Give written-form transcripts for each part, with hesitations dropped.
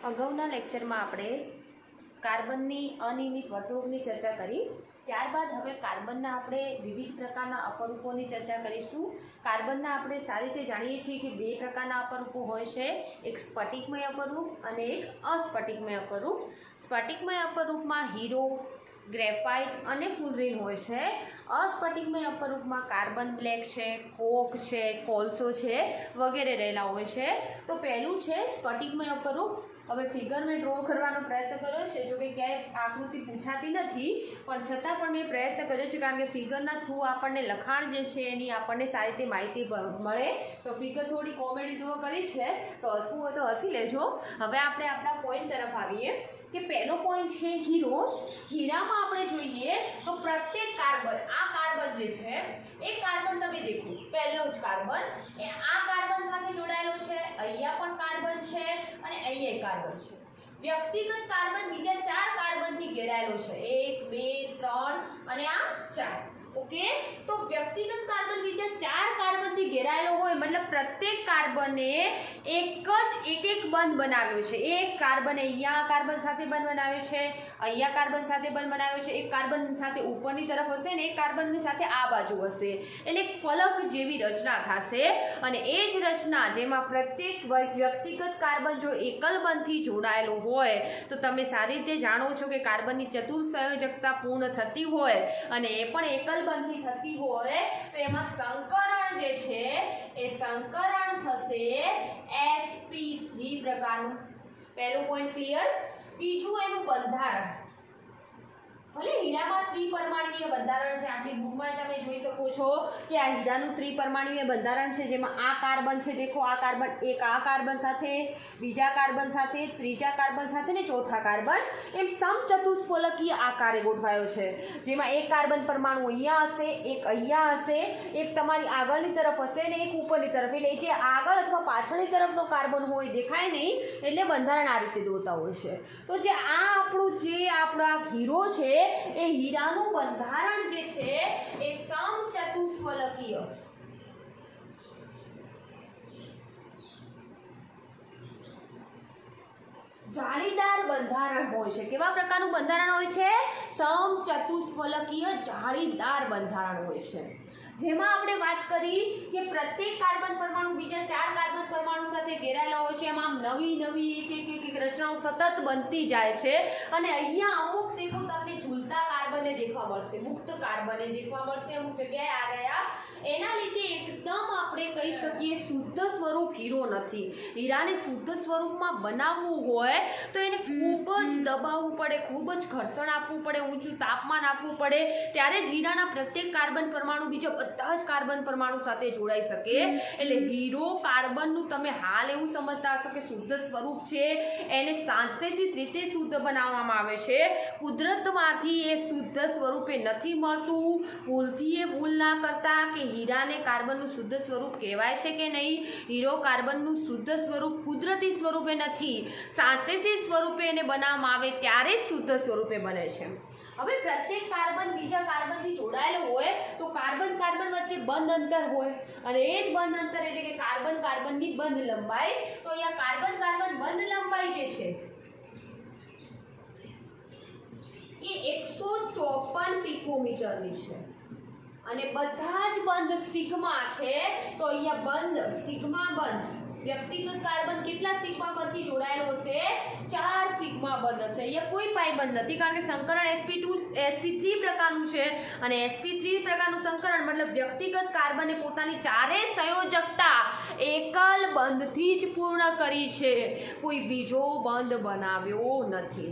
અગાઉના લેક્ચરમાં આપણે કાર્બનની અનિયમિત વર્તણૂકની ચર્ચા કરી. ત્યારબાદ હવે કાર્બનના આપણે વિવિધ પ્રકારના અપરૂપોની ચર્ચા કરીશું. કાર્બનના આપણે સારી રીતે જાણીએ છીએ કે બે પ્રકારના અપરૂપો હોય છે, એક સ્ફટિકમય અપરૂપ અને એક અસ્ફટિકમય અપરૂપ. સ્ફટિકમય અપરૂપમાં હીરો, ગ્રેફાઇટ અને ફ્લુરીન હોય છે. અસ્ફટિકમય અપરૂપમાં કાર્બન બ્લેક છે, કોક છે, કોલસો છે વગેરે રહેલા હોય છે. તો પહેલું છે સ્ફટિકમય અપરૂપ. હવે ફિગર મેં ડ્રો કરવાનો પ્રયત્ન કર્યો છે, જો કે ક્યાંય આકૃતિ પૂછાતી નથી, પણ છતાં પણ મેં પ્રયત્ન કર્યો છે કારણ કે ફિગરના થ્રુ આપણને લખાણ જે છે એની આપણને સારી રીતે માહિતી મળે. તો ફિગર થોડી કોમેડી ડ્રો કરી છે, તો હસવું હોય તો હસી લેજો. હવે આપણે આપણા પોઈન્ટ તરફ આવીએ કે પહેલો પોઈન્ટ છે હીરો. હીરામાં આપણે જોઈએ તો પ્રત્યેક કાર્બન, આ કાર્બન જે છે એ કાર્બન તમે દેખો, પહેલો જ કાર્બન એ આ કાર્બન સાથે જોડાયેલો છે, અહીંયા પણ કાર્બન છે અને અહીંયા કાર્બન છે. વ્યક્તિગત કાર્બન બીજા 4 કાર્બનથી ઘેરાયેલો છે, 1 2 3 અને આ 4. ઓકે, તો વ્યક્તિગત કાર્બન બીજા 4 કાર્બનથી ઘેરાયેલો હોય મતલબ પ્રત્યેક કાર્બને એક બંધ બનાવ્યો છે. એક કાર્બન અહીંયા કાર્બન સાથે બંધ બનાવ્યો છે, અહીંયા કાર્બન સાથે બંધ બનાવ્યો છે, એક કાર્બન સાથે ઉપરની તરફ હશે ને એક કાર્બનની સાથે આ બાજુ હશે, એટલે એક ફલક જેવી રચના થશે. અને એ જ રચના જેમાં પ્રત્યેક વ્યક્તિગત કાર્બન જો એકલ બંધથી જોડાયેલો હોય તો તમે સારી રીતે જાણો છો કે કાર્બનની ચતુઃસંયોજકતા પૂર્ણ થતી હોય અને એ પણ એકલ બંધથી થતી હોય તો એમાં સંકરણ જે છે એ સંકરણ થશે sp3 પ્રકારનું. પહેલો પોઈન્ટ ક્લિયર. બીજું એનું બંધારણ. ભલે હીરામાં ત્રિપરમાણુય બંધારણ છે, આપણી બુકમાં તમે જોઈ શકો છો કે આ હીરાનું ત્રિપરમાણુય બંધારણ છે, જેમાં આ કાર્બન છે, દેખો આ કાર્બન, એક આ કાર્બન સાથે, બીજા કાર્બન સાથે, ત્રીજા કાર્બન સાથે ને ચોથા કાર્બન, એમ સમચતુષ્ફલકીય આકારે ગોઠવાયો છે, જેમાં એક કાર્બન પરમાણુ અહીંયા હશે, એક અહીંયા હશે, એક તમારી આગળની તરફ હશે ને એક ઉપરની તરફ. એટલે જે આગળ અથવા પાછળની તરફનો કાર્બન હોય દેખાય નહીં, એટલે બંધારણ આ રીતે દોરતા હોય છે. તો જે આ આપણા હીરો છે એ હીરાનું બંધારણ જે છે એ સમચતુષ્ફલકીય જાળીદાર બંધારણ હોય છે. કેવા પ્રકારનું બંધારણ હોય છે? સમચતુષ્ફલકીય જાળીદાર બંધારણ હોય છે. જેમાં આપણે વાત કરી કે પ્રત્યેક કાર્બન પરમાણુ બીજા 4 કાર્બન પરમાણુ સાથે ઘેરાયેલા હોય છે. એમાં નવી એક રચનાઓ સતત બનતી જાય છે અને અહીંયા અમુક દેખો તમને ઝૂલતા કાર્બને દેખવા મળશે, મુક્ત કાર્બને દેખવા મળશે અમુક જગ્યાએ આ ગયા. એના લીધે એકદમ આપણે કહી શકીએ શુદ્ધ સ્વરૂપ હીરો નથી. હીરાને શુદ્ધ સ્વરૂપમાં બનાવવું હોય તો એને ખૂબ જ દબાવવું પડે, ખૂબ જ ઘર્ષણ આપવું પડે, ઊંચું તાપમાન આપવું પડે, ત્યારે જ હીરાના પ્રત્યેક કાર્બન પરમાણુ બીજા બધા જ કાર્બન પરમાણુ સાથે જોડાઈ શકે. એટલે હીરો કાર્બનનું તમે હાલ એવું સમજતા હશો કે શુદ્ધ સ્વરૂપ છે, એને સાંસ્કૃતિક રીતે શુદ્ધ બનાવવામાં આવે છે. કુદરતમાંથી એ શુદ્ધ સ્વરૂપે નથી મળતું. ભૂલથી એ ભૂલ ના કરતા કે હીરાને કાર્બનનું શુદ્ધ સ્વરૂપ કહેવાય છે કે નહીં. હીરો કાર્બનનું શુદ્ધ સ્વરૂપ કુદરતી સ્વરૂપે નથી, સાંસ્કૃતિક સ્વરૂપે એને બનાવવામાં આવે ત્યારે જ શુદ્ધ સ્વરૂપે બને છે. હવે પ્રત્યેક કાર્બન બીજા કાર્બનથી જોડાયેલો હોય તો કાર્બન વચ્ચે બંધ અંતર હોય અને એ જ બંધ અંતર એટલે કે કાર્બનની બંધ લંબાઈ. તો અહીંયા કાર્બન બંધ લંબાઈ જે છે એ 154 પિકોમીટરની છે અને બધા જ બંધ સિગ્મા છે. તો અહીંયા બંધ સિગ્મા બંધ વ્યક્તિગત કાર્બન કેટલા સિગ્મા બંધથી જોડાયેલો હશે? 4 સિગ્મા બંધ હશે. અહીંયા કોઈ પાઈ બંધ નથી કારણ કે સંકરણ sp3 પ્રકારનું છે અને sp3 પ્રકારનું સંકરણ મતલબ વ્યક્તિગત કાર્બને પોતાની 4 સંયોજકતા એકલ બંધથી જ પૂર્ણ કરી છે, કોઈ બીજો બંધ બનાવ્યો નથી.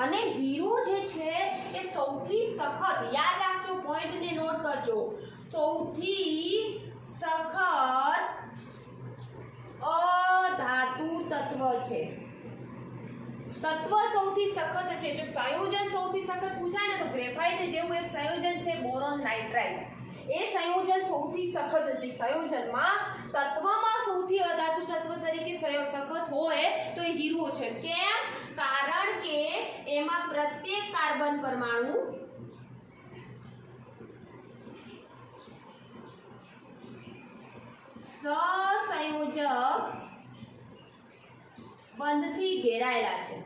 અને હીરો જે છે એ સૌથી સખત, યાદ રાખજો, પોઈન્ટને નોટ કરજો, સૌથી સખત અધાતુ તત્વ છે. તત્વ સૌથી સખત છે. જો સંયોજન સૌથી સખત પૂછાય ને તો ગ્રેફાઇટ જેવું એક સંયોજન છે બોરોન નાઇટ્રાઇડ, એ સંયોજન સૌથી સખત છે. સંયોજનમાં તત્વમાં સૌથી અધાતુ તત્વ તરીકે સખત હોય તો એ હીરો છે. કેમ? કારણ કે એમાં પ્રત્યેક કાર્બન પરમાણુ સહસંયોજક બંધથી ઘેરાયેલા છે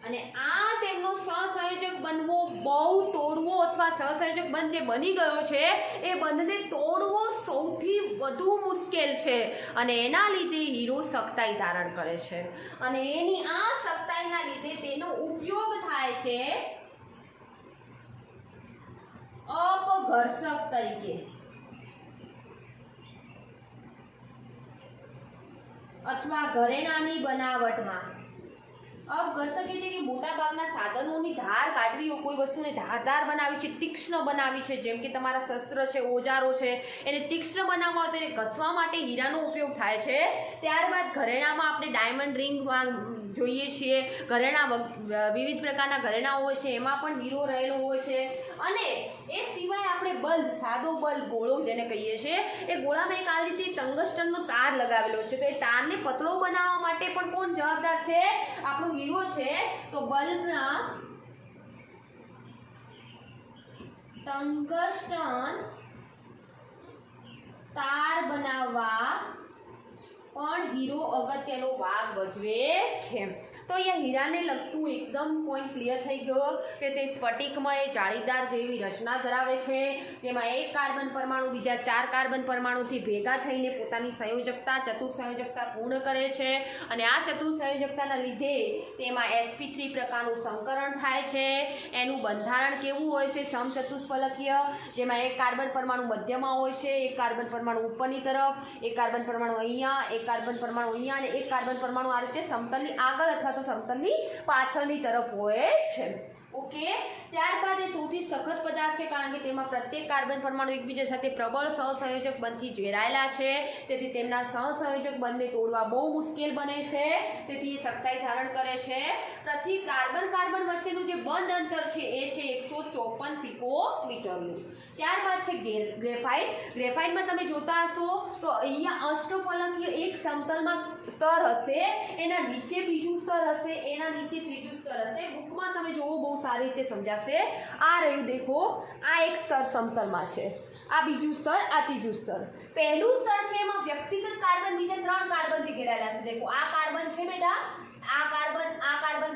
અને આ તેમનો સહસંયોજક બનવો બહુ તોડવો અથવા સહસંયોજક બંધ જે બની ગયો છે એ બંધને તોડવો સૌથી વધુ મુશ્કેલ છે અને એના લીધે હીરો સખ્તાઈ ધારણ કરે છે અને એની આ સખ્તાઈના લીધે તેનો ઉપયોગ થાય છે અપઘર્ષક તરીકે અથવા ઘરેણાની બનાવટમાં। અપઘર્ષક એટલે કે મોટા ભાગના સાધનોની ધાર કાઢવી હોય, કોઈ વસ્તુને ધારદાર બનાવી છે, તીક્ષ્ણ બનાવી છે, જેમ કે તમારા શસ્ત્ર છે, ઓજારો છે, એને તીક્ષ્ણ બનાવવા હોય તો એને ઘસવા માટે હીરાનો ઉપયોગ થાય છે। ત્યારબાદ ઘરેણામાં આપણે ડાયમંડ રિંગ જોઈએ છીએ, ઘરેણા વિવિધ પ્રકારના ઘરેણાઓ હોય છે, એમાં પણ હીરો રહેલો હોય છે। અને એ સિવાય આપણે બલ્બ, સાદો બલ્બ, ગોળો જેને કહીએ છીએ, એ ગોળામાં એક આ રીતે ટંગસ્ટનનો તાર લગાવેલો છે, તો એ તારને પતળો બનાવવા માટે પણ કોણ જવાબદાર છે? આપણો હીરો છે। તો બલ્બના ટંગસ્ટન તાર બનાવવા પણ હીરો અગત્યનો ભાગ ભજવે છે। તો અહીંયા હીરાને લગતું એકદમ પોઈન્ટ ક્લિયર થઈ ગયો કે તે સ્ફટિકમય જાળીદાર જેવી રચના ધરાવે છે, જેમાં એક કાર્બન પરમાણુ બીજા 4 કાર્બન પરમાણુથી ભેગા થઈને પોતાની સંયોજકતા, ચતુઃસંયોજકતા પૂર્ણ કરે છે અને આ ચતુઃસંયોજકતાના લીધે તેમાં sp3 પ્રકારનું સંકરણ થાય છે। એનું બંધારણ કેવું હોય છે? સમચતુષ્ફલકીય, જેમાં એક કાર્બન પરમાણુ મધ્યમાં હોય છે, એક કાર્બન પરમાણુ ઉપરની તરફ, એક કાર્બન પરમાણુ અહીંયા, એક કાર્બન પરમાણુ અહીંયા અને એક કાર્બન પરમાણુ આ રીતે સમતલની આગળ અથવા તો સમતલની પાછળની તરફ હોય છે। ઓકે, ત્યારબાદ એ સૌથી સખત પદાર્થ છે કારણ કે તેમાં પ્રત્યેક કાર્બન પરમાણુ એકબીજા સાથે પ્રબળ સહસંયોજક બંધથી ઘેરાયેલા છે, તેથી તેમના સહસંયોજક બંધને તોડવા બહુ મુશ્કેલ બને છે, તેથી એ સખ્તાઈ ધારણ કરે છે। પ્રતિ કાર્બન કાર્બન વચ્ચેનું જે બંધ અંતર છે એ છે 154 પિકોમીટરનું। ત્યારબાદ છે ગ્રેફાઇટ। ગ્રેફાઇટમાં તમે જોતા હશો તો અહીંયા અષ્ટફલકીય એક સમતલમાં સ્તર હશે, એના નીચે બીજું સ્તર હશે, એના નીચે ત્રીજું સ્તર હશે। બુકમાં તમે જોવો બહુ સારી રીતે સમજાશે। આ રહ્યું, દેખો, આ એક સ્તર સમતલમાં છે, આ બીજું સ્તર, આ ત્રીજું સ્તર। પહેલું સ્તર છે એમાં વ્યક્તિગત કાર્બન બીજા 3 કાર્બનથી ઘેરાયેલા છે। દેખો, આ કાર્બન છે બેટા, આ કાર્બન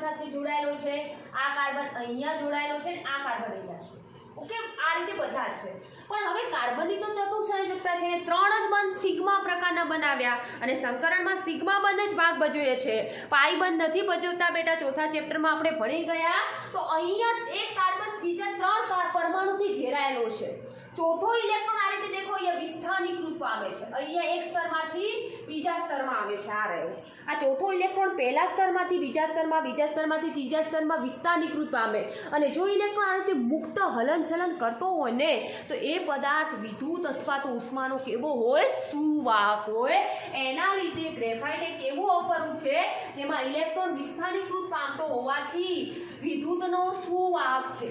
સાથે જોડાયેલો છે, આ કાર્બન અહીંયા જોડાયેલો છે અને આ કાર્બન અહીંયા છે। ઓકે, આ રીતે બધા છે। પણ હવે કાર્બનની તો ચતુઃસંયોજકતા છે, 3 જ બંધ સિગ્મા પ્રકારના બનાવ્યા અને સંકરણમાં સિગ્મા બંધ જ ભાગ ભજવે છે, પાઈ બંધ નથી ભજવતા બેટા। ચોથા ચેપ્ટરમાં આપણે ભણી ગયા તો અહીંયા એક કાર્બન બીજા 3 પરમાણુથી ઘેરાયેલો છે। ચોથો ઇલેક્ટ્રોન આ રીતે દેખો અહીંયા વિસ્થાનીકૃત પામે છે, અહીંયા એક સ્તરમાંથી બીજા સ્તરમાં આવે છે, આ રહ્યો। આ ચોથો ઇલેક્ટ્રોન પહેલા સ્તરમાંથી બીજા સ્તરમાં, બીજા સ્તરમાંથી ત્રીજા સ્તરમાં વિસ્થાનીકૃત પામે અને જો ઇલેક્ટ્રોન આ રીતે મુક્ત હલનચલન કરતો હોય ને તો એ પદાર્થ વિદ્યુત અથવા તો ઉષ્માનો કેવો હોય? સુવાહક હોય। એના લીધે ગ્રેફાઇટ એક એવું અવપરું છે જેમાં ઇલેક્ટ્રોન વિસ્થાનીકૃત પામતો હોવાથી વિદ્યુતનો સુવાહક છે।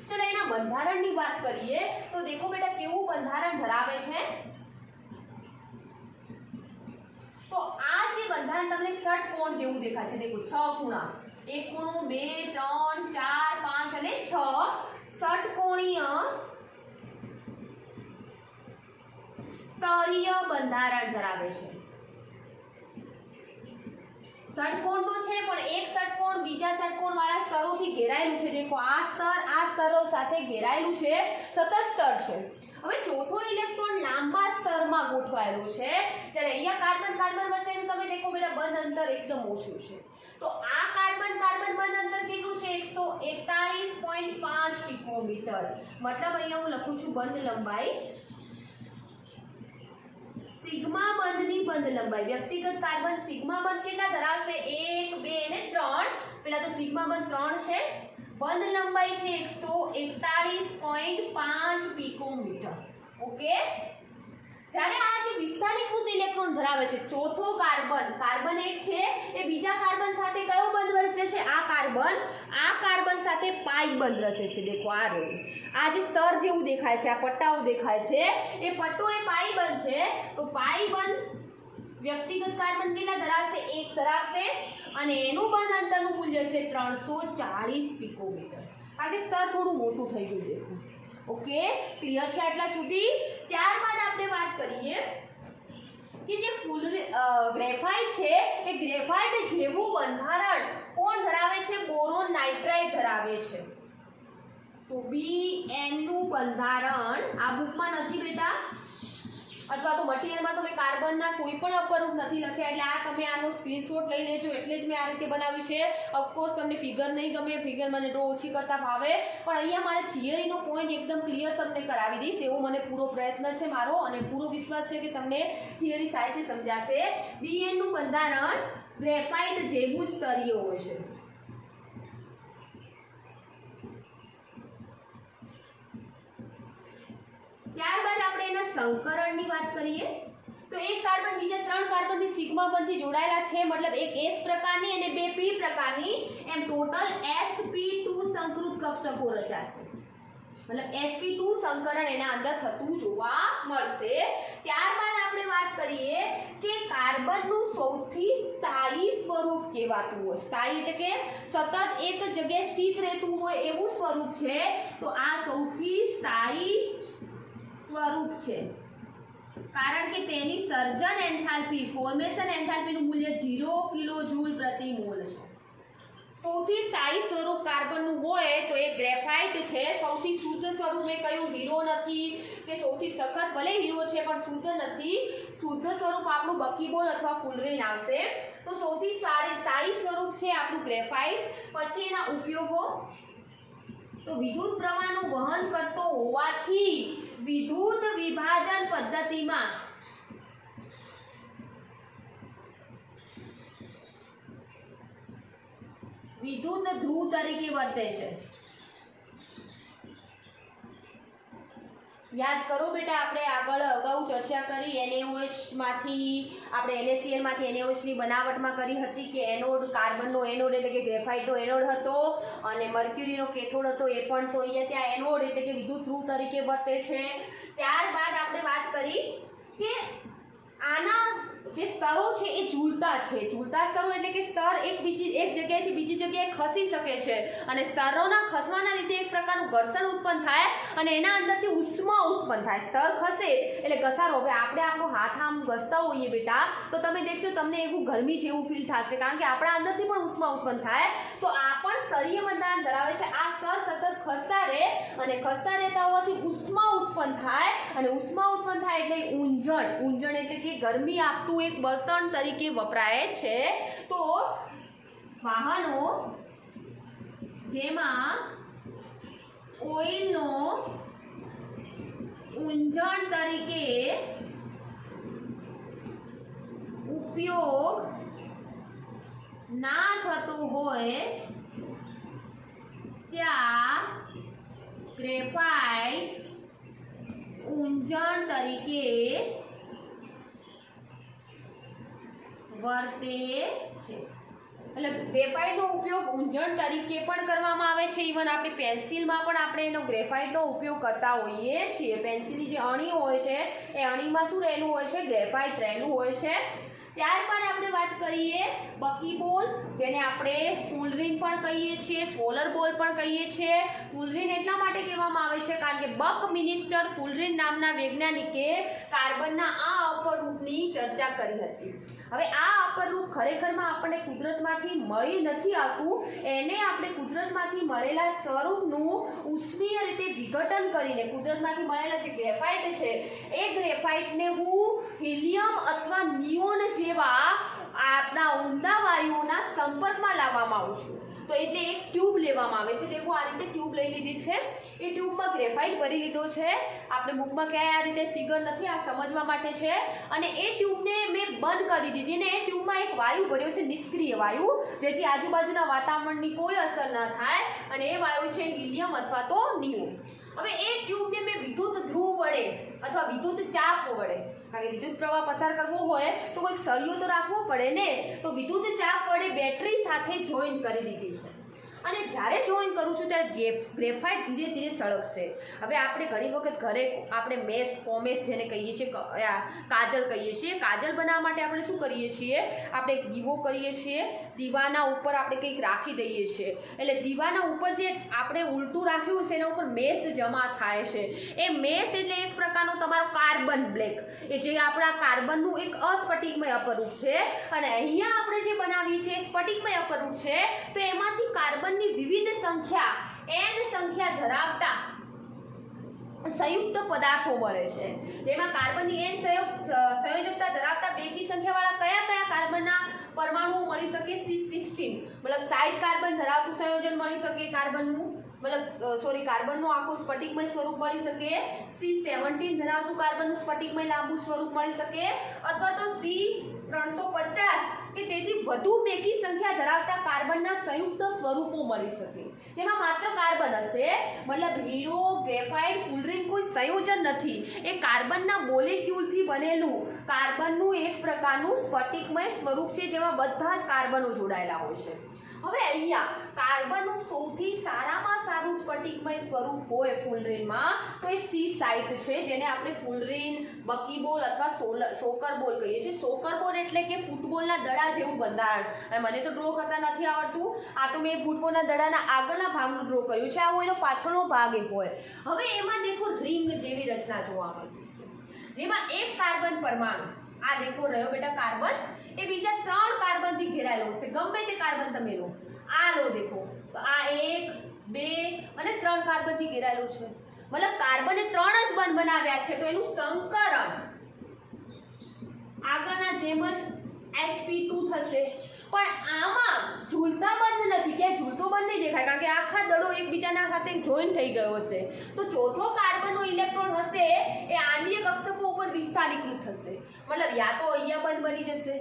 ચલો એના બંધારણની વાત કરીએ તો દેખો બેટા કેવું બંધારણ ધરાવે છે। તો આ જે બંધારણ તમને ષટકોણ જેવું દેખાય છે, દેખો 6 ખૂણા, 1 ખૂણો, 2, 3, 4, 5 અને 6 ષટકોણીય સ્તરીય બંધારણ ધરાવે છે। ષટકોણ તો છે પણ એક ષટકોણ બીજા ષટકોણ વાળા સ્તરોથી ઘેરાયેલું છે। દેખો, આ સ્તરો સાથે ઘેરાયેલું છે, સતત સ્તર છે। હવે ચોથો ઇલેક્ટ્રોન લાંબા સ્તરમાં ગોઠવાયેલો છે, જ્યારે અહીંયા કાર્બન કાર્બન વચ્ચેનું તમે દેખો બેટા બંધ અંતર એકદમ ઓછું છે। તો આ કાર્બન કાર્બન બંધ અંતર કેટલું છે? 141.5 પિકોમીટર। મતલબ અહીંયા હું લખું છું બંધ લંબાઈ, સિગ્મા બંધની બંધ લંબાઈ, વ્યક્તિગત કાર્બન સિગ્મા બંધ કેટલા ધરાવશે? 1, 2 અને 3। પેલા તો સિગ્મા બંધ 3 છે, બંધ લંબાઈ છે 141.5 પિકોમીટર। ઓકે, જ્યારે આ જે વિસ્થાનીકૃત ઇલેક્ટ્રોન ધરાવે છે, ચોથો કાર્બન એક છે, એ બીજા કાર્બન સાથે કયો બંધ રચે છે? આ કાર્બન સાથે પાઈ બંધ રચે છે। દેખો, આ રહ્યું, આ જે સ્તર જેવું દેખાય છે, આ પટ્ટાઓ દેખાય છે, એ પટ્ટો એ પાઈ બંધ છે। તો પાઈ બંધ વ્યક્તિગત કાર્બન કેટલા ધરાવશે? 1 ધરાવશે અને એનું બંધ અંતરનું મૂલ્ય છે 340 પિકોમીટર। આ જે સ્તર થોડું મોટું થઈ ગયું, દેખો। ઓકે, ક્લિયર છે આટલા સુધી? ત્યારબાદ કરીએ કે જે ગ્રેફાઇટ છે એ ગ્રેફાઇટ જેવું બંધારણ કોણ ધરાવે છે? બોરોન નાઇટ્રાઇડ ધરાવે છે. તો BN નું બંધારણ આ બુકમાં નથી બેટા, અથવા તો મટીરિયલમાં તો મેં કાર્બનના કોઈ પણ અપરૂપ નથી લખ્યા, એટલે આ તમે આનો સ્ક્રીનશોટ લઈ લેજો. એટલે જ મેં આ રીતે બનાવ્યું છે. ઓફકોર્સ તમને ફિગર નહીં ગમે, ફિગર મને ડ્રો ઓછી કરતા ભાવે, પણ અહીંયા મારે થિયરીનો પોઈન્ટ એકદમ ક્લિયર તમને કરાવી દઈશ એવો મને પૂરો પ્રયત્ન છે મારો, અને પૂરો વિશ્વાસ છે કે તમને થિયરી સારી સમજાશે. BN નું બંધારણ ગ્રેફાઇટ જેવું જ સ્તરીય હોય છે. ત્યારબાદ આપણે એના સંકરણની વાત કરીએ તો એક કાર્બન બીજા 3 કાર્બનની સિગ્મા બંધથી જોડાયેલા છે, મતલબ એક S પ્રકારની અને 2 P પ્રકારની, એમ ટોટલ sp2 સંકૃત કક્ષકો રચાશે. મતલબ sp2 સંકરણ એના અંદર થતું જોવા મળશે. ત્યારબાદ આપણે વાત કરીએ કે કાર્બનનું સૌથી સ્થાયી સ્વરૂપ કહેવાતું હોય. સ્થાયી એટલે કે સતત એક જગ્યાએ સ્થિત રહેતું હોય એવું સ્વરૂપ છે. તો આ સૌથી સ્થાયી સ્વરૂપ છે, કારણ કે તેની સર્જન એન્થાલ્પી, ફોર્મેશન એન્થાલ્પીનું મૂલ્ય 0 કિલોજૂલ પ્રતિ મોલ છે. સૌથી સ્થાયી સ્વરૂપ કાર્બનનું હોય તો એ ગ્રેફાઇટ છે. સૌથી શુદ્ધ સ્વરૂપ મેં કહ્યું હીરો નથી, કે સૌથી સખત ભલે હીરો છે પણ શુદ્ધ નથી. શુદ્ધ સ્વરૂપ આપણું બકીબોલ અથવા ફુલરીન આવશે. તો સૌથી સ્થાયી સ્વરૂપ છે આપણું ગ્રેફાઇટ. પછી એના ઉપયોગો, તો વિદ્યુત પ્રવાહનું વહન કરતો હોવાથી વિદ્યુત વિભાજન પદ્ધતિમાં વિદ્યુત ધ્રુવ તરીકે વર્તે છે. યાદ કરો બેટા, આપણે આગળ અગાઉ ચર્ચા કરી NaOH માંથી આપણે NaCl માંથી NaOH ની બનાવટમાં કરી હતી કે એનોડ, કાર્બનનો એનોડ એટલે કે ગ્રેફાઇટનો એનોડ હતો અને મર્ક્યુરીનો કેથોડ હતો એ પણ. તો અહીંયા ત્યાં એનોડ એટલે કે વિદ્યુત ધ્રુવ તરીકે વર્તે છે. ત્યારબાદ આપણે વાત કરી કે આના જે સ્તરો છે એ ઝૂલતા છે. ઝૂલતા સ્તરો એટલે કે સ્તર એક જગ્યાએથી બીજી જગ્યાએ ખસી શકે છે, અને સ્તરોના ખસવાના લીધે એક પ્રકારનું ઘર્ષણ ઉત્પન્ન થાય અને એના અંદરથી ઉષ્મા ઉત્પન્ન થાય. સ્તર ખસે એટલે ઘસારો. હવે આપણે આપણો હાથ આમ ઘસતા હોઈએ બેટા તો તમે દેખશો તમને એવું ગરમી જેવું ફીલ થશે, કારણ કે આપણા અંદરથી પણ ઉષ્મા ઉત્પન્ન થાય. તો આ પણ સ્તરીય બંધારણ ધરાવે છે. આ સ્તર સતત ખસતા રહે અને ખસતા રહેતા હોવાથી ઉષ્મા ઉત્પન્ન થાય, અને ઉષ્મા ઉત્પન્ન થાય એટલે ઊંજણ એટલે કે ગરમી આપતું એક બળતણ તરીકે વપરાય છે. તો વાહનો જેમાં ઓઇલનો ઊંજણ તરીકે ઉપયોગ ના થતો હોય ત્યાં ગ્રેફાઇટ ઊંજણ તરીકે વર્તે છે. એટલે ગ્રેફાઇટનો ઉપયોગ ઊંજણ તરીકે પણ કરવામાં આવે છે. ઇવન આપણે પેન્સિલમાં પણ આપણે એનો ગ્રેફાઇટનો ઉપયોગ કરતા હોઈએ છીએ. પેન્સિલની જે અણી હોય છે એ અણીમાં શું રહેલું હોય છે? ગ્રેફાઇટ રહેલું હોય છે. ત્યારબાદ આપણે વાત કરીએ બકીબોલ, જેને આપણે ફુલરીન પણ કહીએ છીએ, સોલર બોલ પણ કહીએ છીએ. ફુલરીન એટલા માટે કહેવામાં આવે છે કારણ કે બકમિનિસ્ટર ફુલરીન નામના વૈજ્ઞાનિકે કાર્બનના આ અપરૂપની ચર્ચા કરી હતી. હવે આ અપરૂપ ખરેખરમાં આપણને કુદરતમાંથી મળી નથી આવતું. એને આપણે કુદરતમાંથી મળેલા સ્વરૂપનું ઉષ્મીય રીતે વિઘટન કરીને કુદરતમાંથી મળેલા જે ગ્રેફાઇટ છે એ ગ્રેફાઇટને હું હિલિયમ અથવા નિયોન જેવા આપણા ઊંડા વાયુઓના સંપર્કમાં લાવવામાં આવું છું. તો એટલે એક ટ્યુબ લેવામાં આવે છે. દેખો આ રીતે ટ્યુબ લઈ લીધી છે. એ ટ્યુબમાં ગ્રેફાઇટ ભરી લીધો છે. આપણે બુકમાં ક્યાંય આ રીતે ફિગર નથી, આ સમજવા માટે છે. અને એ ટ્યુબને મેં બંધ કરી દીધી અને એ ટ્યુબમાં એક વાયુ ભર્યો છે, નિષ્ક્રિય વાયુ, જેથી આજુબાજુના વાતાવરણની કોઈ અસર ન થાય, અને એ વાયુ છે હિલિયમ અથવા તો નિયોન. હવે એ ટ્યુબને મેં વિદ્યુત ધ્રુવ વડે અથવા વિદ્યુત ચાપ વડે, કારણ કે વિદ્યુત પ્રવાહ પસાર કરવો હોય તો કોઈક સળિયો તો રાખવો પડે ને, તો વિદ્યુત ચાપ વડે બેટરી સાથે જોઈન કરી દીધી છે. અને જ્યારે જોઈન કરું છું ત્યારે ગ્રેફાઇટ ધીરે ધીરે સળગશે. હવે આપણે ઘણી વખત ઘરે આપણે મેસ પોમેસ જેને કહીએ છીએ, કાજલ કહીએ છીએ, કાજલ બનાવવા માટે આપણે શું કરીએ છીએ, આપણે એક દીવો કરીએ છીએ, દીવાના ઉપર આપણે કંઈક રાખી દઈએ છીએ, એટલે દીવાના ઉપર જે આપણે ઉલટું રાખ્યું છે એના ઉપર મેસ જમા થાય છે. એ મેસ એટલે એક પ્રકારનો તમારો કાર્બન બ્લેક, એ જે આપણા કાર્બનનું એક અસ્ફટિકમય અપરૂપ છે. અને અહીંયા આપણે જે બનાવીએ છીએ સ્ફટિકમય અપરૂપ છે, તો એમાંથી કાર્બનની વિવિધ સંખ્યા n સંખ્યા ધરાવતા સંયુક્ત પદાર્થો મળે છે. જેમાં કાર્બનની n સંયોજકતા ધરાવતા બેકી સંખ્યાવાળા કયા કયા કાર્બનના પરમાણુઓ મળી શકે? C16 મતલબ 60 કાર્બન ધરાવતું સંયોજન મળી શકે, કાર્બનનું આખું સ્ફટિકમય સ્વરૂપ મળી શકે, C17 ધરાવતું કાર્બનનું સ્ફટિકમય લાંબુ સ્વરૂપ મળી શકે, અથવા તો C350 કે તેથી વધુ બેકી સંખ્યા ધરાવતા કાર્બનના સંયુક્ત સ્વરૂપો મળી શકે, જેમાં માત્ર કાર્બન હશે. મતલબ હીરો, ગ્રેફાઇટ, ફુલરીન કોઈ સંયોજન નથી, એ કાર્બનના મોલેક્યુલથી બનેલું કાર્બનનું એક પ્રકારનું સ્ફટિકમય સ્વરૂપ છે, જેમાં બધા જ કાર્બનો જોડાયેલા હોય છે. હવે અહીંયા કાર્બનનું સૌથી સારામાં સારું સ્ફટિકમય સ્વરૂપ હોય ફુલરીનમાં તો એ C સાઇટ છે, જેને આપણે ફુલરીન, બકીબોલ અથવા સોકરબોલ કહીએ છીએ. સોકરબોલ એટલે કે ફૂટબોલના દડા જેવું બંધારણ. મને તો ડ્રો કરતા નથી આવડતું, આ તો મેં ફૂટબોલના દડાના આગળના ભાગનું ડ્રો કર્યું છે. આવો એનો પાછળનો ભાગ એક હોય. હવે એમાં દેખો રિંગ જેવી રચના જોવા મળતી છે, જેમાં એક કાર્બન પરમાણુ, આ દેખો રહ્યો બેટા કાર્બન, એ બીજા 3 કાર્બનથી ઘેરાયેલો હશે. ગમે તે કાર્બન તમે લો, આ લો દેખો, તો આ 1, 2 અને 3 કાર્બનથી ઘેરાયેલો છે. મતલબ કાર્બને 3 જ બંધ બનાવ્યા છે, તો એનું સંકરણ આગળના જેમ જ sp2 થશે. પણ આમાં ઝૂલતા બંધ નથી, કે ઝૂલતો બંધ નહીં દેખાય, કારણ કે આખા દડો એકબીજાના સાથે જોઈન થઈ ગયો હશે. તો ચોથો કાર્બનનો ઇલેક્ટ્રોન હશે એ આણ્વીય કક્ષકો ઉપર વિસ્થારીકૃત થશે. મતલબ યા તો અહીંયા બંધ બની જશે,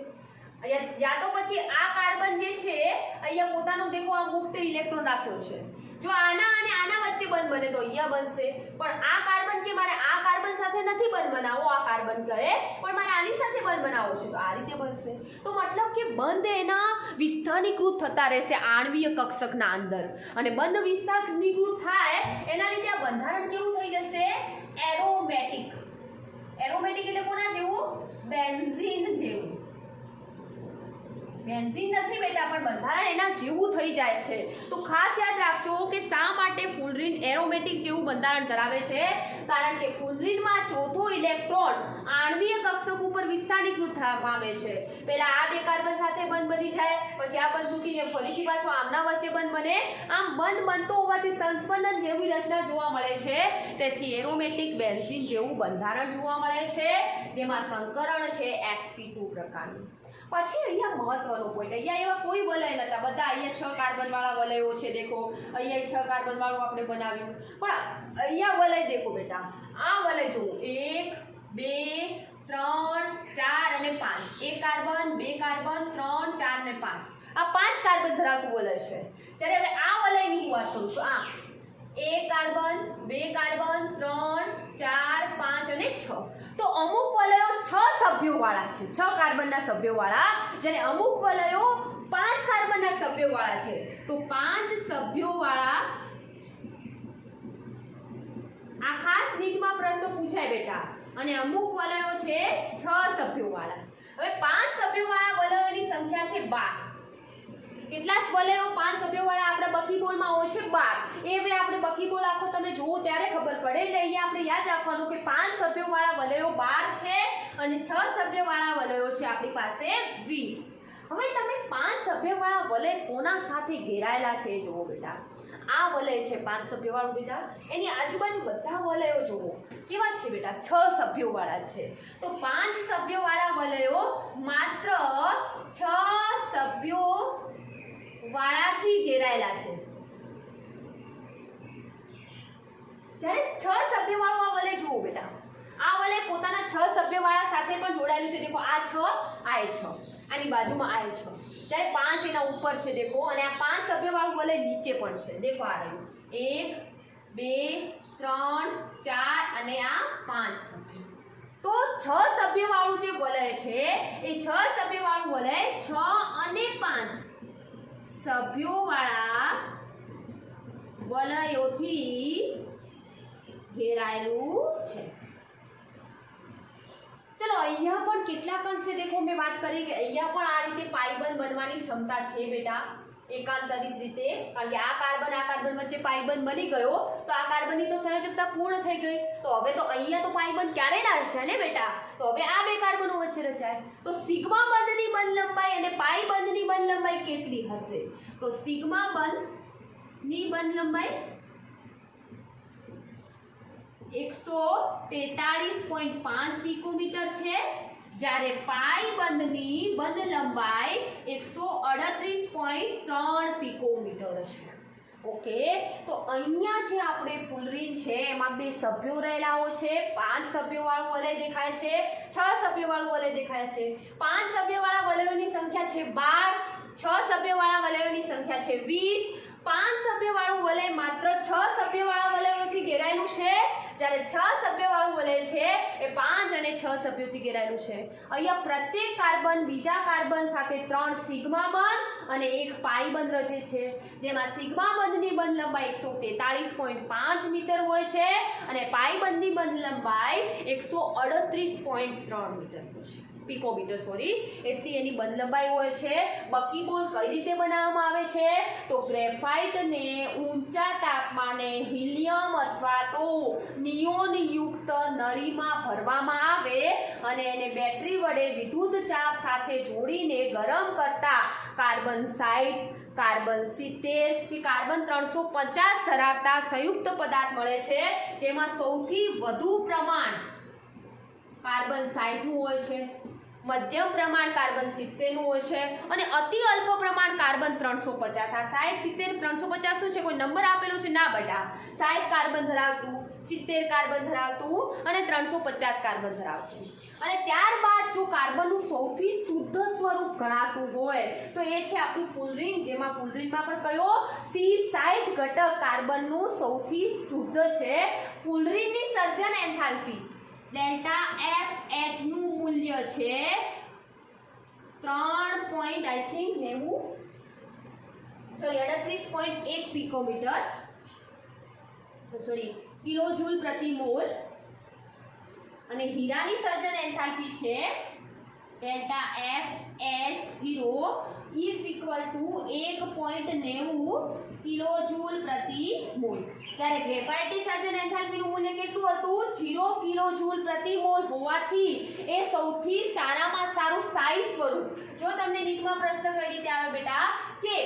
યા તો પછી આ કાર્બન જે છે અહીંયા પોતાનો દેખો આ મુક્ત ઇલેક્ટ્રોન રાખ્યો છે, જો આના અને આના વચ્ચે બંધ બને તો અહીંયા બનશે. પણ આ કાર્બન કે મારે આ કાર્બન સાથે નથી બંધ બનાવવો, આ કાર્બન કહે પણ મારે આની સાથે બંધ બનાવવો છે, તો આ રીતે બનશે. તો મતલબ કે બંધ એના વિસ્થારીકૃત થતા રહેશે આણ્વીય કક્ષકના અંદર, અને બંધ વિસ્થારીકૃત થાય એના લીધે આ બંધારણ કેવું થઈ જશે? એરોમેટિક. એરોમેટિક એટલે કોના જેવું? બેન્ઝીન જેવું. બેન્ઝીન નથી બેટા, પણ બંધારણ એના જેવું થઈ જાય છે. તો ખાસ યાદ રાખજો કે શા માટે ફુલરીન એરોમેટિક જેવું બંધારણ ધરાવે છે, કારણ કે ફુલરીનમાં ચોથો ઇલેક્ટ્રોન આણ્વીય કક્ષક ઉપર વિસ્થારીકૃત પામે છે. પહેલા આ 2 કાર્બન સાથે બંધ બની જાય, પછી આ બંધ તૂટીને ફરીથી પાછો આમના વચ્ચે બંધ બને. આમ બંધ બનતો હોવાથી સંસ્પંદન જેવી રચના જોવા મળે છે. તેથી એરોમેટિક બેન્ઝીન જેવું બંધારણ જોવા મળે છે, જેમાં સંકરણ છે sp2 પ્રકારનું. પછી અહીંયા મહત્વનો પોઈન્ટ, અહીંયા એવા કોઈ વલય નતા, બધા અહીંયા 6 કાર્બન વાળા વલયો છે. દેખો અહીંયા 6 કાર્બન વાળું આપણે બનાવ્યું, પણ અહીંયા વલય દેખો બેટા, આ વલય જુઓ 1, 2, 3, 4 અને 5. 1 કાર્બન, 2 કાર્બન, 3, 4 અને 5. આ 5 કાર્બન ધરાવતું વલય છે. જ્યારે હવે આ વલયની હું વાત કરું છું, આ 1 કાર્બન, 2 કાર્બન, 3, 4, 5 અને 6. તો અમુક વલયો 6 સભ્યો વાળા છે, 6 કાર્બનના સભ્યો વાળા, જ્યારે અમુક વલયો 5 કાર્બનના સભ્યો વાળા છે. તો 5 સભ્યો વાળા આ ખાસ નીટમાં પ્રશ્ન પૂછાય બેટા. અને અમુક વલયો છે 6 સભ્યો વાળા. હવે 5 સભ્યો વાળા વલયોની સંખ્યા છે 12. કેટલા વલયો 5 સભ્યો વાળા આપણા બકીબોલમાં હોય છે? 12. એ હવે આપણે બકીબોલ આખો તમે જુઓ ત્યારે ખબર પડે. એટલે અહીંયા આપણે યાદ રાખવાનું કે 5 સભ્યો વાળા વલયો 12 છે અને 6 સભ્યો વાળા વલયો છે આપણી પાસે 20. હવે તમે 5 સભ્યો વાળા વલય કોના સાથે ઘેરાયેલા છે જુઓ બેટા. આ વલય છે 5 સભ્યો વાળું બેટા, એની આજુબાજુ બધા વલયો જુઓ કેવા છે બેટા? 6 સભ્યો વાળા છે. તો 5 સભ્યો વાળા વલયો માત્ર 6 સભ્યો વાળાથી ઘેરાયેલા છે. જ્યારે 6 સભ્યો વાળું આ વલય જુઓ બેટા, આ વલય પોતાના 6 સભ્યો વાળા સાથે પણ જોડાયેલું છે. દેખો આ 6, આ 6, આની બાજુમાં આ 6. જ્યારે 5 એના ઉપર છે દેખો, અને આ 5 સભ્યો વાળું વલય નીચે પણ છે. દેખો આ રહ્યું 1, 2, 3, 4 અને આ 5 સભ્યો. તો 6 સભ્યો વાળું જે વલય છે એ 6 સભ્યો વાળું વલય 6 અને 5 સભ્યો વાળા વલયોથી ઘેરાયેલું છે। ચલો અહીંયા પણ કેટલાક અંશે દેખો મેં વાત કરી કે અહીંયા પણ આ રીતે પાઇબંધ બનવાની ક્ષમતા છે બેટા, એકાંતરિત રીતે, કારણ કે આ કાર્બન વચ્ચે પાઇબંધ બની ગયો તો આ કાર્બનની તો સંયોજકતા પૂર્ણ થઈ ગઈ। તો હવે તો અહીંયા તો પાઇબંધ ક્યારે ના રચાય ને બેટા, તો હવે આ બે કાર્બનો વચ્ચે રચાય તો સિગ્મા બંધની બંધ લંબાઈ અને પાઇ બંધની બંધ લંબાઈ કેટલી હશે? તો સિગ્મા બંધની બંધ લંબાઈ 143.5 પિકોમીટર છે, જ્યારે પાઈ બંધની બંધ લંબાઈ 138.3 પિકોમીટર છે। ઓકે, તો અહીંયા જે આપણે ફુલરીન છે એમાં બે સભ્યો રહેલાઓ છે, 5 સભ્યોવાળું વલય દેખાય છે, 6 સભ્યોવાળું વલય દેખાય છે। 5 સભ્યોવાળા વલયોની સંખ્યા છે 12, 6 સભ્યોવાળા વલયોની સંખ્યા છે 20। 5 સભ્યવાળું વલય માત્ર 6 સભ્યવાળા વલયોથી ઘેરાયેલું છે, જ્યારે 6 સભ્યવાળું વલય છે એ 5 અને 6 સભ્યોથી ઘેરાયેલું છે। અહીંયા પ્રત્યેક કાર્બન બીજા કાર્બન સાથે 3 સિગ્મા બંધ અને 1 પાઈ બંધ રચે છે, જેમાં સિગ્મા બંધની બંધ લંબાઈ 143.5 મીટર હોય છે અને પાઈ બંધની બંધ લંબાઈ 138.3 મીટર હોય છે, પિકોમીટર સોરી, એટલી એની બંધ લંબાઈ હોય છે। બકીબોલ કઈ રીતે બનાવવામાં આવે છે? તો ગ્રેફાઇટને ઊંચા તાપમાને હિલિયમ અથવા તો નિયોન યુક્ત નળીમાં ભરવામાં આવે અને એને બેટરી વડે વિદ્યુત ચાપ સાથે જોડીને ગરમ કરતા કાર્બન 60, કાર્બન 70 કે કાર્બન 350 ધરાવતા સંયુક્ત પદાર્થ મળે છે, જેમાં સૌથી વધુ પ્રમાણ કાર્બન 60 નું હોય છે, મધ્યમ પ્રમાણ કાર્બન 70 નું હોય છે અને અતિ અલ્પ પ્રમાણ કાર્બન 350। આ 60, 70, 350 શું છે? કોઈ નંબર આપેલો છે? ના બેટા, 60 કાર્બન ધરાવતું, 70 કાર્બન ધરાવતું અને 350 કાર્બન ધરાવતું। અને ત્યારબાદ જો કાર્બનનું સૌથી શુદ્ધ સ્વરૂપ ગણાતું હોય તો એ છે આપણું ફુલરીન, જેમાં ફુલરીનમાં પણ કયો C60 ઘટક કાર્બનનું સૌથી શુદ્ધ છે। ફુલરીનની સર્જન એન્થાલ્પી ડેલ્ટા FH નું મૂલ્ય છે 38.1 પિકોમીટર કિલોજૂલ પ્રતિ મોલ અને હીરાની સર્જન એન્થાલ્પી છે delta FH0 is equal to 1.90 કિલોજૂલ પ્રતિ મોલ, જ્યારે ગ્રેફાઇટની સર્જન એન્થાલ્પીનું મૂલ્ય કેટલું હતું? 0 કિલોજૂલ પ્રતિ મોલ હોવાથી એ સૌથી સારામાં સારું સ્થાયી સ્વરૂપ। જો તમને નીટમાં પ્રશ્ન કઈ રીતે આવે બેટા કે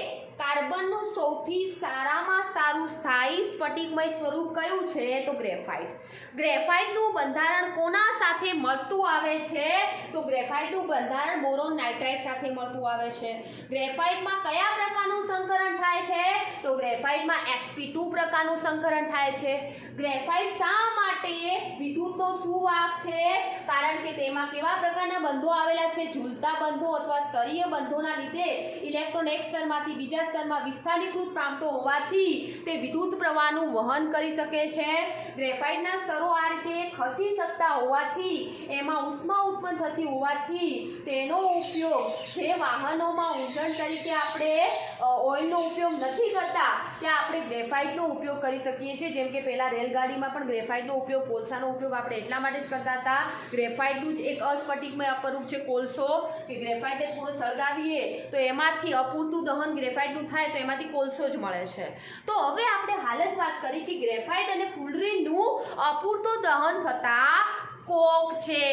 કાર્બનનું સૌથી સારામાં સારું સ્થાયી સ્ફટિકમય સ્વરૂપ કયું છે? તો ગ્રેફાઇટ। ગ્રેફાઇટનું બંધારણ કોના સાથે મળતું આવે છે? તો ગ્રેફાઇટનું બંધારણ બોરોન નાઇટ્રાઇડ સાથે મળતું આવે છે। ગ્રેફાઇટમાં કયા પ્રકારનું સંકરણ થાય છે? તો ગ્રેફાઇટમાં sp2 પ્રકારનું સંકરણ થાય છે। ગ્રેફાઇટ શા માટે વિદ્યુતનો સુવાહક છે? કારણ કે તેમાં કેવા પ્રકારના બંધો આવેલા છે? ઝૂલતા બંધો અથવા સ્તરીય બંધોના લીધે ઇલેક્ટ્રોન એક સ્તરમાંથી બીજા સ્તરમાં વિસ્થાનીકૃત પામતો હોવાથી તે વિદ્યુત પ્રવાહનું વહન કરી શકે છે। ગ્રેફાઇટના સ્તરો આ રીતે ખસી શકતા હોવાથી એમાં ઉષ્મા ઉત્પન્ન થતી હોવાથી તેનો ઉપયોગ જે વાહનોમાં ઊંજણ તરીકે આપણે ઓઇલનો ઉપયોગ નથી કરતા ત્યાં આપણે ગ્રેફાઇટનો ઉપયોગ કરી શકીએ છીએ। જેમ કે પહેલા રેલગાડીમાં પણ ગ્રેફાઇટનો ઉપયોગ, કોલસાનો ઉપયોગ આપણે એટલા માટે જ કરતા હતા। ગ્રેફાઇટનું જ એક અસ્ફટિકમય અપરૂપ છે કોલસો, કે ગ્રેફાઇટને થોડો સળગાવીએ તો એમાંથી અપૂરતું દહન ગ્રેફાઇટનું થાય તો એમાંથી કોલસો જ મળે છે। તો હવે આપણે હાલ જ વાત કરી કે ગ્રેફાઇટ અને ફુલરીનનું અપૂરતું દહન થતા કોક છે,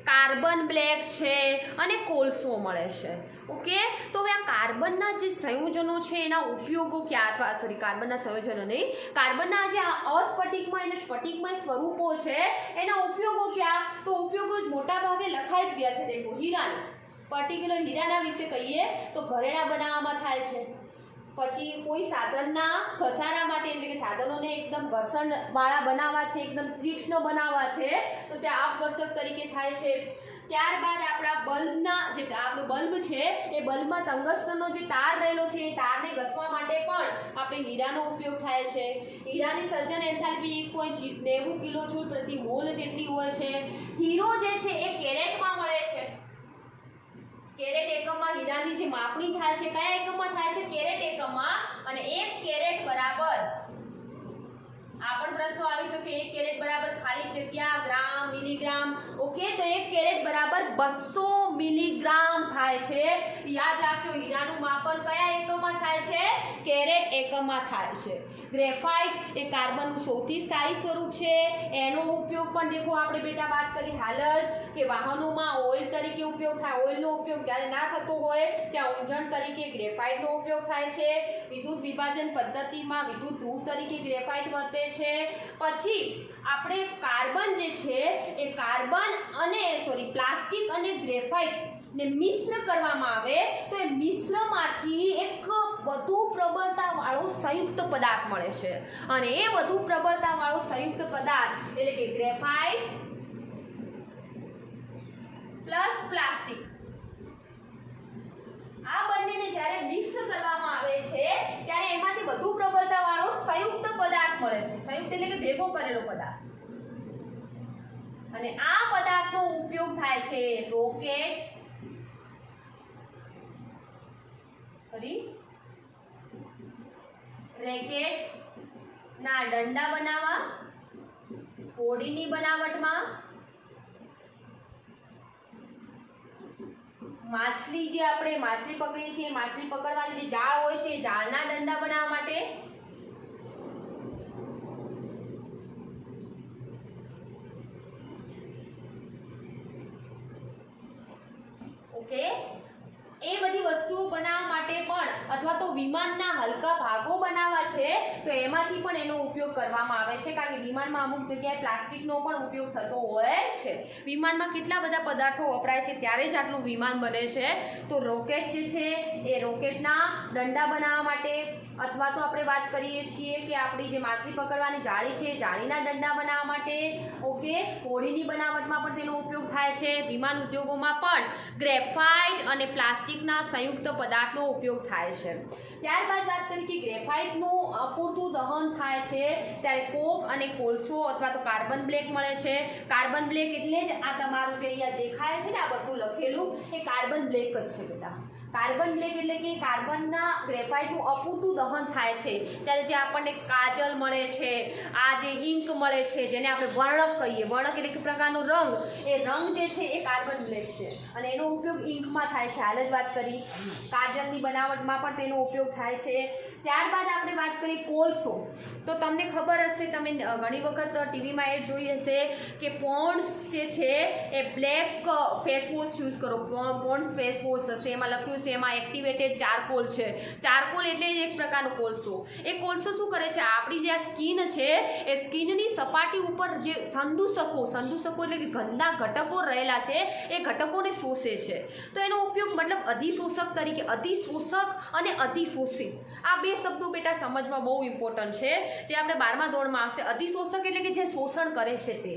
કાર્બન બ્લેક છે અને કોલસો મળે છે। ઓકે, તો હવે આ કાર્બનના જે સંયોજનો છે એના ઉપયોગો ક્યાં, અથવા સોરી કાર્બનના સંયોજનો નહીં, કાર્બનના જે અસ્ફટિકમય અને સ્ફટિકમય સ્વરૂપો છે એના ઉપયોગો ક્યાં? તો ઉપયોગો જ મોટા ભાગે લખાઈ જ ગયા છે। દેખો, હીરાના, પર્ટિક્યુલર હીરાના વિશે કહીએ તો ઘરેણા બનાવવામાં થાય છે, પછી કોઈ સાધનના ઘસારા માટે એટલે કે સાધનોને એકદમ ઘર્ષણવાળા બનાવવા છે, એકદમ તીક્ષ્ણ બનાવવા છે તો ત્યાં આપઘર્ષક તરીકે થાય છે। ત્યારબાદ આપણા બલ્બના જે આપણો બલ્બ છે એ બલ્બમાં ટંગસ્ટનનો જે તાર રહેલો છે એ તારને ઘસવા માટે પણ આપણે હીરાનો ઉપયોગ થાય છે। હીરાની સર્જન એન્થાલ્પી 1.90 કિલોજૂલ પ્રતિ મોલ જેટલી હોય છે। હીરો જે છે એ કેરેટમાં મળે છે। કેરેટ એકમમાં હીરાની જે માપણી થાય છે કયા એકમમાં થાય છે? કેરેટ એકમમાં। અને 1 કેરેટ બરાબર આ પણ પ્રશ્નો આવી શકે 1 કેરેટ બરાબર ખાલી જગ્યા ગ્રામ મિલીગ્રામ. ઓકે, તો 1 કેરેટ બરાબર 200 મિલીગ્રામ થાય છે. યાદ રાખજો, હીરાનું માપન કયા એકમમાં થાય છે? કેરેટ એકમમાં થાય છે. ગ્રેફાઇટ એ કાર્બનનું સૌથી સ્થાયી સ્વરૂપ છે. એનો ઉપયોગ પણ દેખો આપણે બેટા વાત કરી હાલ જ કે વાહનોમાં ઓઇલ તરીકે ઉપયોગ થાય. ઓઇલનો ઉપયોગ જ્યારે ના થતો હોય ત્યાં ઊંજણ તરીકે ગ્રેફાઇટનો ઉપયોગ થાય છે. વિદ્યુત વિભાજન પદ્ધતિમાં વિદ્યુત ધ્રુવ તરીકે ગ્રેફાઇટ વર્તે છે. પછી આપણે કાર્બન જે છે એ કાર્બન અને પ્લાસ્ટિક અને ગ્રેફાઇટ ને મિશ્ર કરવામાં આવે તો એ મિશ્રમાંથી એક વધુ પ્રબળતા વાળો સંયુક્ત પદાર્થ મળે છે. અને એ વધુ પ્રબળતા વાળો સંયુક્ત પદાર્થ એટલે કે ગ્રેફાઇટ પ્લસ પ્લાસ્ટિક, આ બંનેને જ્યારે મિક્સ કરવામાં આવે છે ત્યારે એમાંથી વધુ પ્રબળતા વાળો સંયુક્ત પદાર્થ મળે છે. સંયુક્ત એટલે કે ભેગો કરેલો પદાર્થ. અને આ પદાર્થનો ઉપયોગ થાય છે રોકેટ, રેકેટ ના દંડા બનાવવા, હોડીની બનાવટમાં, માછલી જે આપણે માછલી પકડીએ છીએ માછલી પકડવાની જે જાળ હોય છે એ જાળના દંડા બનાવવા માટે, ઓકે, એ બધી વસ્તુઓ બનાવવા માટે પણ અથવા તો વિમાનના હલકા ભાગો બનાવવા છે તો એમાંથી પણ એનો ઉપયોગ કરવામાં આવે છે. કારણ કે વિમાનમાં અમુક જગ્યાએ પ્લાસ્ટિકનો પણ ઉપયોગ થતો હોય છે. વિમાનમાં કેટલા બધા પદાર્થો વપરાય છે ત્યારે જ આટલું વિમાન બને છે. તો રોકેટ જે છે એ રોકેટના દંડા બનાવવા માટે, અથવા તો આપણે વાત કરીએ છીએ કે આપણી જે માછલી પકડવાની જાળી છે જાળીના દંડા બનાવવા માટે, ઓકે, હોડીની બનાવટમાં પણ તેનો ઉપયોગ થાય છે. વિમાન ઉદ્યોગોમાં પણ ગ્રેફાઇટ અને પ્લાસ્ટિકના સંયુક્ત પદાર્થનો ઉપયોગ થાય છે. ત્યારબાદ વાત કરી કે ગ્રેફાઇટનું અપૂરતું દહન થાય છે ત્યારે કોક અને કોલસો અથવા તો કાર્બન બ્લેક મળે છે. કાર્બન બ્લેક એટલે જ આ તમારું જે અહીંયા દેખાય છે ને આ બધું લખેલું એ કાર્બન બ્લેક જ છે બેટા. કાર્બન બ્લેક એટલે કે કાર્બનના ગ્રેફાઇટનું અપૂરતું દહન થાય છે ત્યારે જે આપણને કાજલ મળે છે, આ જે ઇંક મળે છે જેને આપણે વર્ણક કહીએ, વર્ણક એટલે કે પ્રકારનો રંગ, એ રંગ જે છે એ કાર્બન બ્લેક છે. અને એનો ઉપયોગ ઇંકમાં થાય છે, હાલ જ વાત કરી. કાજલની બનાવટમાં પણ તેનો ઉપયોગ થાય છે. ત્યારબાદ આપણે વાત કરીએ કોલસો. તો તમને ખબર હશે, તમે ઘણી વખત ટીવીમાં એડ જોઈ હશે કે પોન્ડ્સ જે છે એ બ્લેક ફેસ વોશ યુઝ કરો. પોન્ડ્સ ફેસ વોશ હશે, એમાં લખ્યું છે એમાં એક્ટિવેટેડ ચારકોલ છે. ચારકોલ એટલે એક પ્રકારનો કોલસો. એ કોલસો શું કરે છે, આપણી જે આ સ્કિન છે એ સ્કિનની સપાટી ઉપર જે સંદૂષકો એટલે કે ગંદા ઘટકો રહેલા છે એ ઘટકોને શોષે છે. તો એનો ઉપયોગ મતલબ અધિશોષક તરીકે, અધિશોષક અને અધિશોષિત, આ બે શબ્દો બેટા સમજવા બહુ ઇમ્પોર્ટન્ટ છે. જે આપણે 12મા ધોરણમાં આવશે. અધિશોષક એટલે કે જે શોષણ કરે છે તે,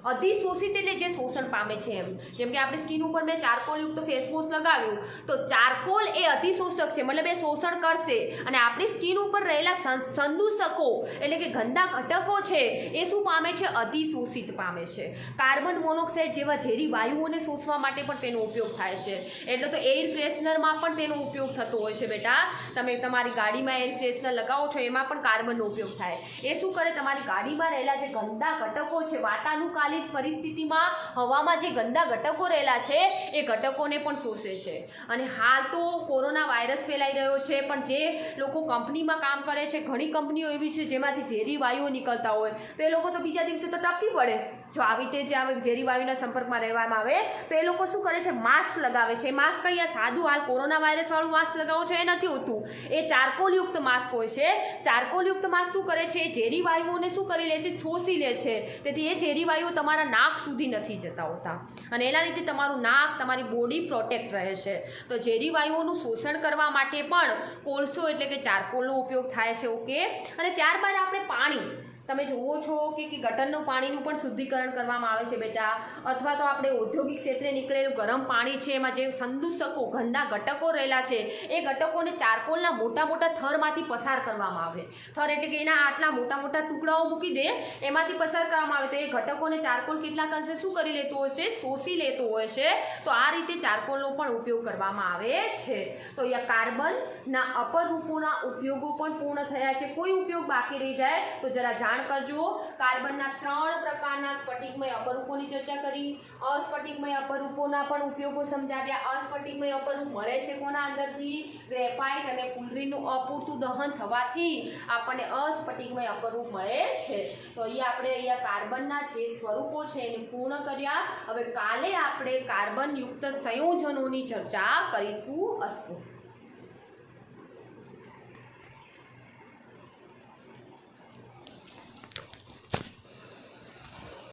અધિશોષિત એટલે જે શોષણ પામે છે. એમ જેમ કે આપણી સ્કિન ઉપર મેં ચારકોલયુક્ત ફેસ વોશ લગાવ્યું તો ચારકોલ એ અધિશોષક છે, મતલબ એ શોષણ કરશે. અને આપણી સ્કિન ઉપર રહેલા સંદૂષકો એટલે કે ગંદા ઘટકો છે એ શું પામે છે, અધિશોષિત પામે છે. કાર્બન મોનોક્સાઇડ જેવા ઝેરી વાયુઓને શોષવા માટે પણ તેનો ઉપયોગ થાય છે. એટલે તો એર ફ્રેશનરમાં પણ તેનો ઉપયોગ થતો હોય છે બેટા. તમે તમારી ગાડીમાં એર ફ્રેશનર લગાવો છો એમાં પણ કાર્બનનો ઉપયોગ થાય. એ શું કરે, તમારી ગાડીમાં રહેલા જે ગંદા ઘટકો છે, વાતાનુકાલિક પરિસ્થિતિમાં હવામાં જે ગંદા ઘટકો રહેલા છે એ ઘટકોને પણ શોષે છે. અને હાલ તો કોરોના વાયરસ ફેલાઈ રહ્યો છે, પણ જે લોકો કંપનીમાં કામ કરે છે, ઘણી કંપનીઓ એવી છે જેમાંથી ઝેરી વાયુઓ નીકળતા હોય તો એ લોકો તો બીજા દિવસે તો ટપકી પડે. જો આવી રીતે જે ઝેરી વાયુના સંપર્કમાં રહેવામાં આવે તો એ લોકો શું કરે છે, માસ્ક લગાવે છે. માસ્ક અહીંયા સાદું હાલ કોરોના વાયરસ વાળું માસ્ક લગાવો છો એ નથી હોતું, એ ચારકોલયુક્ત માસ્ક હોય છે. ચારકોલયુક્ત માસ્ક શું કરે છે, ઝેરી વાયુઓને શું કરી લે છે, શોષી લે છે. તેથી એ ઝેરી વાયુઓ તમારા નાક સુધી નથી જતા હોતા અને એના લીધે તમારું નાક, તમારી બોડી પ્રોટેક્ટ રહે છે. તો ઝેરી વાયુઓનું શોષણ કરવા માટે પણ કોલસો એટલે કે ચારકોલનો ઉપયોગ થાય છે. ઓકે, અને ત્યારબાદ આપણે પાણી, તમે જુઓ છો કે ગટરનું પાણીનું પણ શુદ્ધિકરણ કરવામાં આવે છે બેટા. અથવા તો આપણે ઔદ્યોગિક ક્ષેત્રે નીકળેલું ગરમ પાણી છે એમાં જે સંદૂષકો, ગંદા ઘટકો રહેલા છે એ ઘટકોને ચારકોલના મોટા મોટા થરમાંથી પસાર કરવામાં આવે. થર એટલે કે એના આટલા મોટા મોટા ટુકડાઓ મૂકી દે, એમાંથી પસાર કરવામાં આવે તો એ ઘટકોને ચારકોલ કેટલાક અંશે શું કરી લેતું હોય છે, શોષી લેતું હોય છે. તો આ રીતે ચારકોલનો પણ ઉપયોગ કરવામાં આવે છે. તો અહીંયા કાર્બનના અપર રૂપોના ઉપયોગો પણ પૂર્ણ થયા છે. કોઈ ઉપયોગ બાકી રહી જાય તો જરા જાણ જાણ કરજો। કાર્બનના 3 પ્રકારના સ્ફટિકમય અપરૂપોની ચર્ચા કરી, અસ્ફટિકમય અપરૂપોના પણ ઉપયોગો સમજાવ્યા। અસ્ફટિકમય અપરૂપ મળે છે કોના અંદરથી? ગ્રેફાઇટ અને ફુલરીનું અપૂરતું દહન થવાથી આપણને અસ્ફટિકમય અપરૂપ મળે છે। તો અહીંયા કાર્બનના જે સ્વરૂપો છે એને પૂર્ણ કર્યા। હવે કાલે આપણે કાર્બનયુક્ત સંયોજનોની ચર્ચા કરીશું। અસ્તુ।